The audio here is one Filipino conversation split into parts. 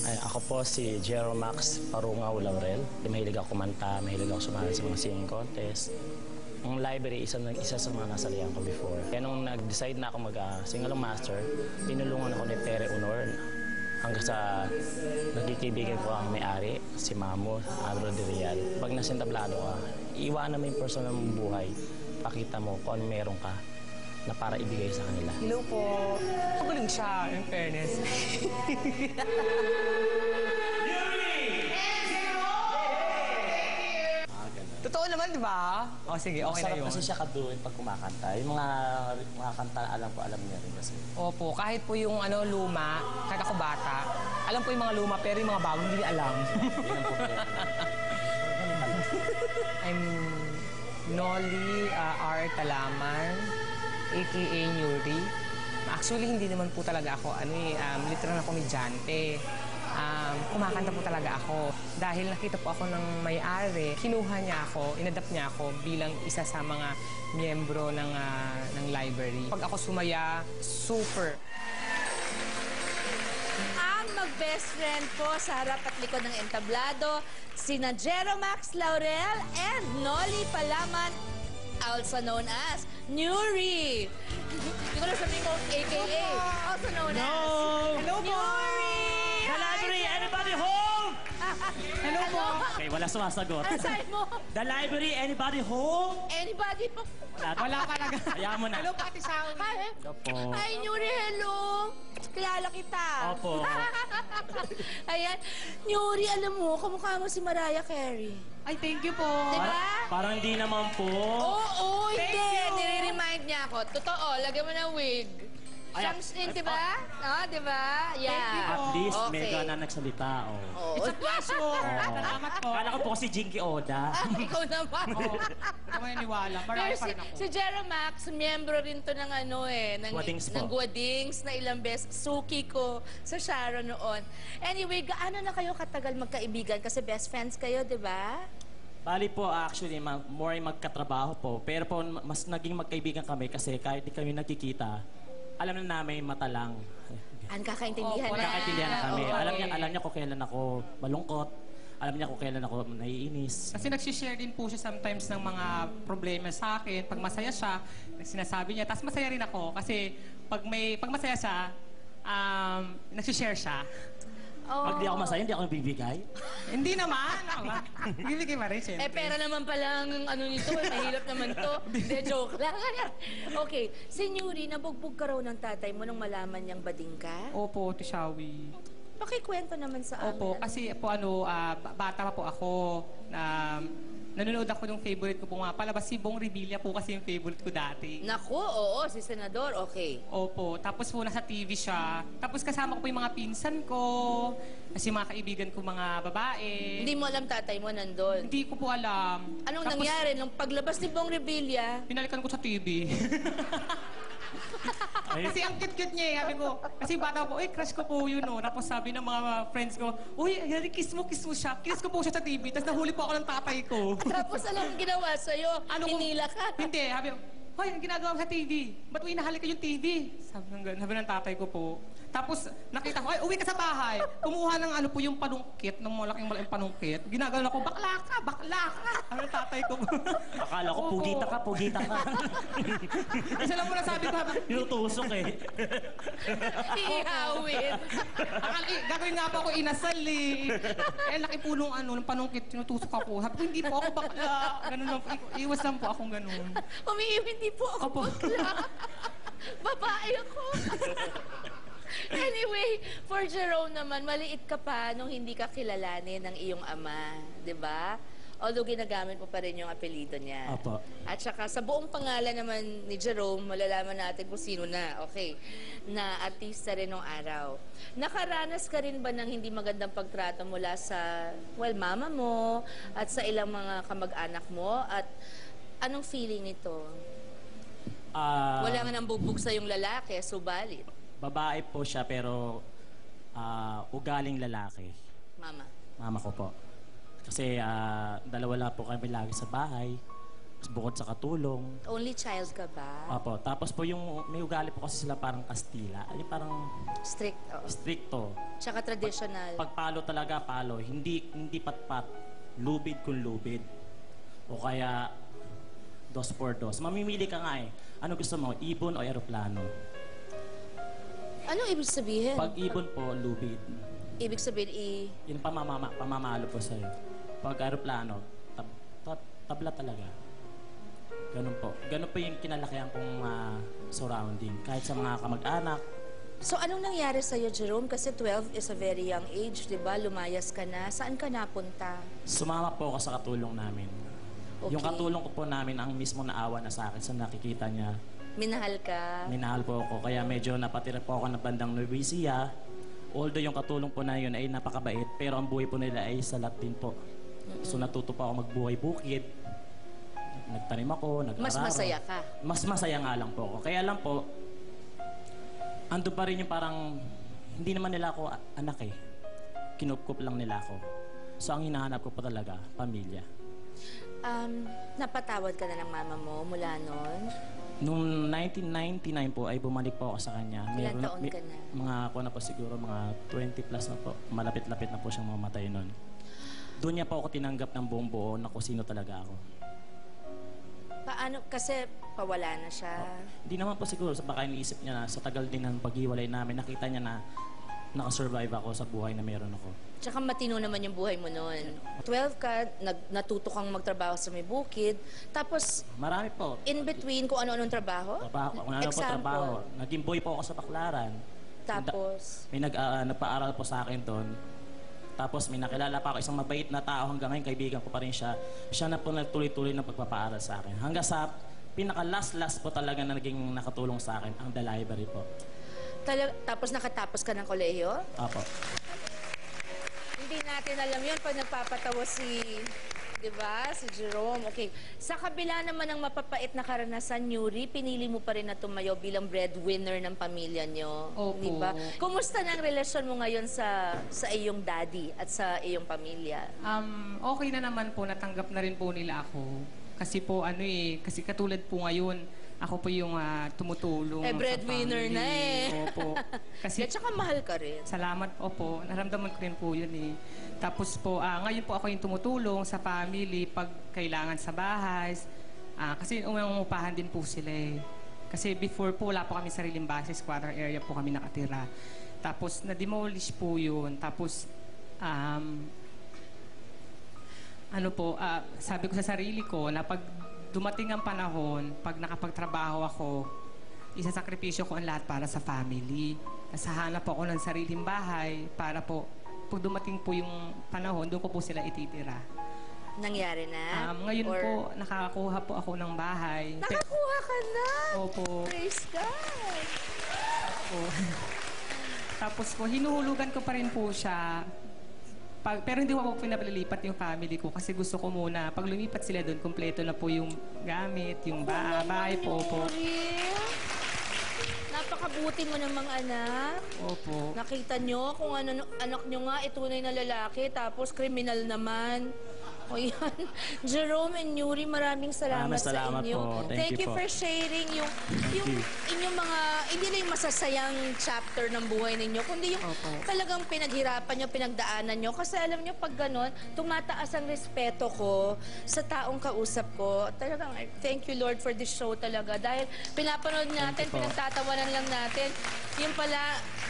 Ay, ako po si Jero Max Parungaw Laurel. Mahilig ako kumanta, mahilig ako sumali sa mga singing contest. Ang library, isa sa mga nasalihan ko before. Kaya nung nag-decide na ako mag-singalong master, tinulungan ako ni Tere Honor hanggang sa nagkikaibigan ko ang may-ari, si Mamo, Adro de Real. Pag nasintablado ka, iwanan mo yung personal mong buhay. Pakita mo kung ano meron ka na para ibigay sa kanila. Hello po. Magaling siya, in fairness. Totoo naman, di ba? O sige, okay na Masarap yun. kasi siya kaduin pag kumakanta. Yung mga kanta, alam niya rin kasi. Opo, kahit po yung luma, kahit ako bata, alam po yung mga luma, pero yung mga bago hindi alam. Yun ang problema. I'm Nolly R. Talaman, a.k.a. Nuri. Actually, hindi naman po talaga ako, literal na komedyante. Kumakanta po talaga ako. Dahil nakita po ako ng may-ari, kinuha niya ako, inadapt niya ako bilang isa sa mga miyembro ng library. Pag ako sumaya, super. Ang mag-best friend ko sa harap at likod ng entablado, sina Jero Max Laurel and Nolly Palaman, also known as Nuri. Hindi ko na sabihin ko, a.k.a. Also known as... Hello po! Nuri! The library, anybody home? Hello po! Okay, wala sumasagot. Ano sabi mo? The library, anybody home? Anybody po? Wala talaga. Hayaan mo na. Hello, Pati Shawi. Hi, Opo. hi, Nuri, hello. Kilala kita. Opo. Ayan. Nuri, alam mo, kamukha mo si Mariah Carey. Ay, thank you po. Diba? Parang hindi naman po. Oo, Thank hindi. you. Nire-remind niya ako. Totoo, lagyan mo ng wig. Ay, Siyang, di ba? di ba? Yeah. At least, Okay. may ka na nagsalita. Oh. Oo. It's a pleasure. Salamat po. Kala ko po si Jinky Oda. Ikaw naman. Oo. Hindi ko maniniwala. Pero Marami pa rin ako. si Jero Max, miyembro rin to ng ng Guadings po. ng Guadings na ilang beses. Suki ko sa Sharon noon. Anyway, gaano na kayo katagal magkaibigan? Kasi best friends kayo, di ba? Bali po, actually, more magkatrabaho po. Pero po, mas naging magkaibigan kami kasi kahit di kami nagkikita, alam na namin mata lang. Ang kakaintindihan Opo, na. Magkakaintindihan na kami. Oo. Alam niya kung kailan ako malungkot. Alam niya kung kailan ako naiinis. Kasi nagsishare din po siya sometimes ng mga problema sa akin. Pag masaya siya, sinasabi niya. Tapos masaya rin ako kasi pag masaya siya, nagsishare siya. Oh. Pag di ako masaya, hindi ako nagbibigay. Hindi naman. Bibigay pa rin, syempre. Pera naman pala ang nito. Mahirap naman to. Hindi, joke lang. Okay. Si Nuri, nabugbog ka raw ng tatay mo nung malaman niyang bading ka? Opo, Tishawi. Pakikwento naman sa amin. Opo, kasi po bata pa po ako na nanonood ako ng favorite ko po nga. Palabas si Bong Revilla po kasi yung favorite ko dati. Naku, oo, si Senador, okay. Opo, tapos po nasa TV siya. Tapos kasama ko po yung mga pinsan ko, kasi mga kaibigan ko mga babae. Hindi mo alam tatay mo nandun. Hindi ko po alam. Anong Tapos, nangyari nung paglabas ni Bong Revilla? Pinalikan ko sa TV. Kasi ang cute-cute niya eh. Sabi ko, kasi bata ko, crush ko po yun oh. Tapos sabi ng mga friends ko, uy, kiss mo siya. Kiss ko po siya sa TV. Tapos nahuli po ako ng tatay ko. Tapos alam ang ginawa sa'yo, hinila ka. Hindi, sabi ko, hoy, ang ginagawa mo sa TV? Ba't mo inahalik ka yung TV? Sabi ng tatay ko po. Tapos nakita ko, ay, uwi ka sa bahay. Kumuha ng yung panungkit, ng malaking panungkit. Ginagawa ko, bakla ka. Sabi ng tatay ko. Akala ko, Opo. pugita ka. Isa lang po na sabi ko, Inutusok eh. Ihawin. gagawin nga po ako inasal eh. Laki po nung ng panungkit, tinutusok ako. Sabi ko, hindi po ako bakla. Ganun lang po. Iwas lang po akong ganun. Hindi po ako Opo. bakla. Babae ako. Anyway, for Jerome naman, maliit ka pa nung hindi ka kilalanin ng iyong ama, di ba? Although ginagamit mo pa rin yung apelido niya. Opo. At saka sa buong pangalan naman ni Jerome, malalaman natin kung sino na, okay, na artista rin nung araw. Nakaranas ka rin ba ng hindi magandang pagtrato mula sa, mama mo at sa ilang mga kamag-anak mo? At anong feeling nito? Wala nga nang bubog sa yung lalaki, subalit. Babae po siya pero ugaling lalaki. Mama. Mama ko po. Kasi dalawa lang po kami lagi sa bahay. bukod sa katulong. Only child ka ba? Opo. Tapos po yung may ugali po kasi sila parang Kastila. Yung parang Strict. Oo. stricto. Tsaka traditional. Pag palo talaga, palo. Hindi patpat. Lubid kung lubid. O kaya, dos por dos. Mamimili ka nga eh. Ano gusto mo? Ibon o eroplano? Anong ibig sabihin? Pag ibon po, lubid. Ibig sabihin, Yung pamamalo po sa'yo. Pag eroplano, tabla talaga. Ganun po. Ganun po yung kinalakihan kong surrounding. Kahit sa mga kamag-anak. So, anong nangyari sa'yo, Jerome? Kasi 12 is a very young age, di ba? Lumayas ka na. Saan ka napunta? Sumama po ako sa katulong namin. Okay. Yung katulong ko po namin, ang mismo naawa na sa akin sa nakikita niya. Minahal ka? Minahal po ako. Kaya medyo napatira po ako ng bandang Nuevesia. Although yung katulong po na yun ay napakabait, pero ang buhay po nila ay salat din po. So natuto po ako magbuhay bukid. Nagtanim ako, nag-araro. Mas masaya ka? Mas masaya nga lang po ako. Kaya lang po, ando pa rin yung parang, hindi naman nila ako anak eh. Kinupkup lang nila ako. So ang hinahanap ko po talaga, pamilya. Napatawad ka na ng mama mo mula noon? Noong 1999 po ay bumalik po ako sa kanya. Ilang taon ka na? Mga ako na po siguro, mga 20 plus na po. Malapit-lapit na po siyang mamatay noon. Doon niya po ako tinanggap ng buong buo na kung sino talaga ako. Paano? Kasi pawala na siya. Hindi naman po siguro, baka iniisip niya na sa tagal din ng paghiwalay namin, nakita niya na nakasurvive ako sa buhay na meron ako. Tsaka matino naman yung buhay mo noon. 12 ka, natuto kang magtrabaho sa may bukid. Tapos, Marami po. in between kung ano-anong trabaho? Kung ano po Example. trabaho. Naging boy po ako sa Baklaran. Tapos, May nagpaaral po sa akin doon. Tapos may nakilala pa ako isang mabait na tao hanggang ngayon, kaibigan ko pa rin siya. Siya na po nagtuloy-tuloy ng pagpapaaral sa akin. Hanggang sa pinaka-last po talaga na naging nakatulong sa akin, ang The Library po. tapos nakatapos ka ng kolehiyo? Opo. Hindi natin alam yun pag nagpapatawa si, di ba, si Jerome. Okay. Sa kabila naman ng mapapait na karanasan, Yuri, pinili mo pa rin na tumayo bilang breadwinner ng pamilya nyo. Opo. Di ba? Kumusta na ang relasyon mo ngayon sa iyong daddy at sa iyong pamilya? Okay na naman po, natanggap na rin po nila ako. Kasi po kasi katulad po ngayon, ako po yung tumutulong sa breadwinner family. na eh. Opo. At saka mahal ka rin. Salamat po. Naramdaman ko rin po yun eh. Tapos po, ngayon po ako yung tumutulong sa family pag kailangan sa bahay. Kasi umupahan din po sila eh. Kasi before po, wala po kami sariling bahay. Squatter area po kami nakatira. Tapos na-demolish po yun. Tapos, sabi ko sa sarili ko na pag dumating ang panahon, pag nakapagtrabaho ako, isasakripisyo ko ang lahat para sa family. Nasahanap po ako ng sariling bahay para po, pag dumating po yung panahon, doon ko po sila ititira. Nangyari na? Ngayon po, nakakakuha po ako ng bahay. Nakakuha ka na! Opo. Praise God! Opo. Tapos po, hinuhulugan ko pa rin po siya. Pero hindi ko po pinapalilipat yung family ko kasi gusto ko muna, pag lumipat sila doon, kompleto na po yung gamit, yung bahay po. Opo. Napakabuti mo namang anak. Opo. Nakita nyo kung ano anak nyo nga, itunay na lalaki, tapos kriminal naman. O yan. Jerome and Yuri, maraming salamat sa inyo. Po. Thank you po. for sharing yung inyong mga, hindi lang yung masasayang chapter ng buhay ninyo, kundi yung talagang pinaghirapan nyo, pinagdaanan nyo. Kasi alam nyo, pag ganon, tumataas ang respeto ko sa taong kausap ko. Talagang, thank you Lord for this show talaga. Dahil pinapanood natin, pinagtatawanan lang natin. Yung pala,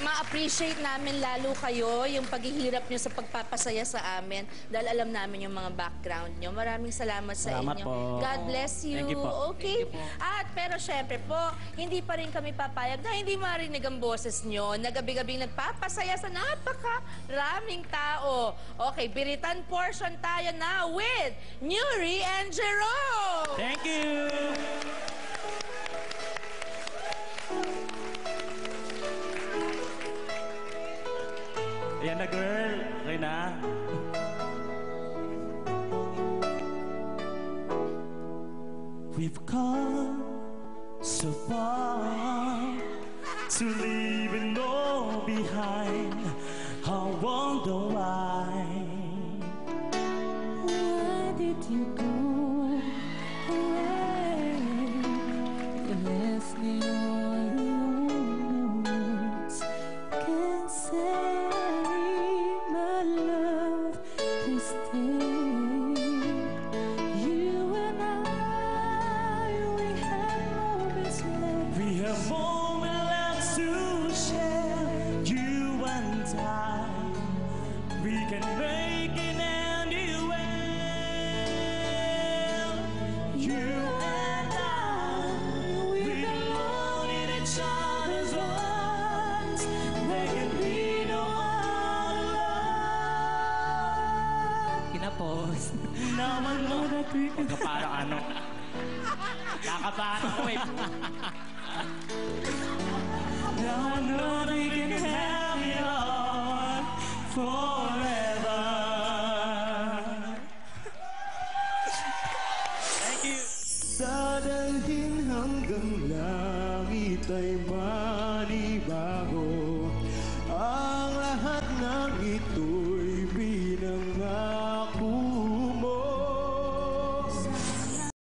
ma-appreciate namin lalo kayo, yung paghihirap nyo sa pagpapasaya sa amin. Dahil alam namin yung mga background nyo. Maraming salamat sa inyo. Po. God bless you. Thank you po. Okay? Thank you po. At pero syempre po, hindi pa rin kami papayag na hindi marinig ang boses nyo na gabi-gabing nagpapasaya sa napakaraming tao. Okay, biritan portion tayo na with Nuri and Jerome. Thank you! Ayan na, girl. Okay na. We've come so far to leave it all behind. I wonder why. Where did you go? Where Pagka parang ano. Nakaparang ko eh. I know we can have it all forever. Thank you. Dadalhin hanggang langit ay manibago ang lahat ng ito